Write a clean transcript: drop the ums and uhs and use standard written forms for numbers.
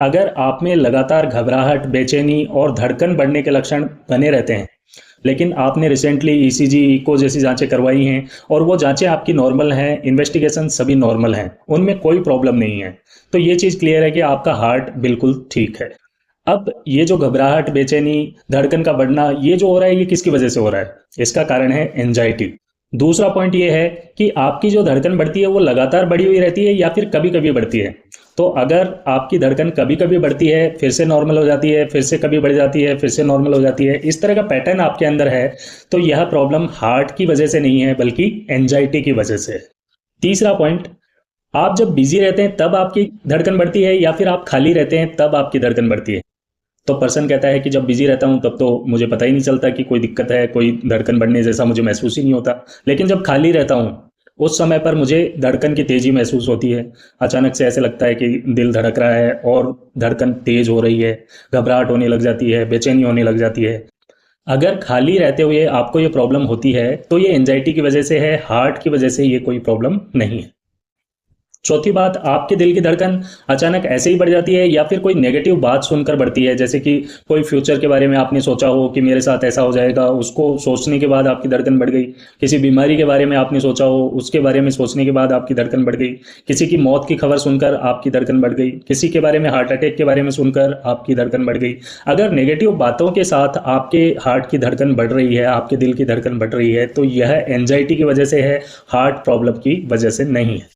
अगर आप में लगातार घबराहट, बेचैनी और धड़कन बढ़ने के लक्षण बने रहते हैं, लेकिन आपने रिसेंटली ईसीजी, इको जैसी जांचें करवाई हैं और वो जांचें आपकी नॉर्मल हैं, इन्वेस्टिगेशन सभी नॉर्मल हैं, उनमें कोई प्रॉब्लम नहीं है, तो ये चीज़ क्लियर है कि आपका हार्ट बिल्कुल ठीक है। अब ये जो घबराहट, बेचैनी, धड़कन का बढ़ना, ये जो हो रहा है, ये किसकी वजह से हो रहा है? इसका कारण है एंजाइटी। दूसरा पॉइंट ये है कि आपकी जो धड़कन बढ़ती है वो लगातार बढ़ी हुई रहती है या फिर कभी कभी बढ़ती है। तो अगर आपकी धड़कन कभी कभी बढ़ती है, फिर से नॉर्मल हो जाती है, फिर से कभी बढ़ जाती है, फिर से नॉर्मल हो जाती है, इस तरह का पैटर्न आपके अंदर है, तो यह प्रॉब्लम हार्ट की वजह से नहीं है बल्कि एंजाइटी की वजह से है। तीसरा पॉइंट, आप जब बिजी रहते हैं तब आपकी धड़कन बढ़ती है या फिर आप खाली रहते हैं तब आपकी धड़कन बढ़ती है? तो पर्सन कहता है कि जब बिजी रहता हूँ तब तो मुझे पता ही नहीं चलता कि कोई दिक्कत है, कोई धड़कन बढ़ने जैसा मुझे महसूस ही नहीं होता, लेकिन जब खाली रहता हूँ उस समय पर मुझे धड़कन की तेजी महसूस होती है। अचानक से ऐसे लगता है कि दिल धड़क रहा है और धड़कन तेज हो रही है, घबराहट होने लग जाती है, बेचैनी होने लग जाती है। अगर खाली रहते हुए आपको ये प्रॉब्लम होती है तो ये एंजाइटी की वजह से है, हार्ट की वजह से ये कोई प्रॉब्लम नहीं है। चौथी बात, आपके दिल की धड़कन अचानक ऐसे ही बढ़ जाती है या फिर कोई नेगेटिव बात सुनकर बढ़ती है, जैसे कि कोई फ्यूचर के बारे में आपने सोचा हो कि मेरे साथ ऐसा हो जाएगा, उसको सोचने के बाद आपकी धड़कन बढ़ गई। किसी बीमारी के बारे में आपने सोचा हो, उसके बारे में सोचने के बाद आपकी धड़कन बढ़ गई। किसी की मौत की खबर सुनकर आपकी धड़कन बढ़ गई। किसी के बारे में, हार्ट अटैक के बारे में सुनकर आपकी धड़कन बढ़ गई। अगर नेगेटिव बातों के साथ आपके हार्ट की धड़कन बढ़ रही है, आपके दिल की धड़कन बढ़ रही है, तो यह एंजाइटी की वजह से है, हार्ट प्रॉब्लम की वजह से नहीं है।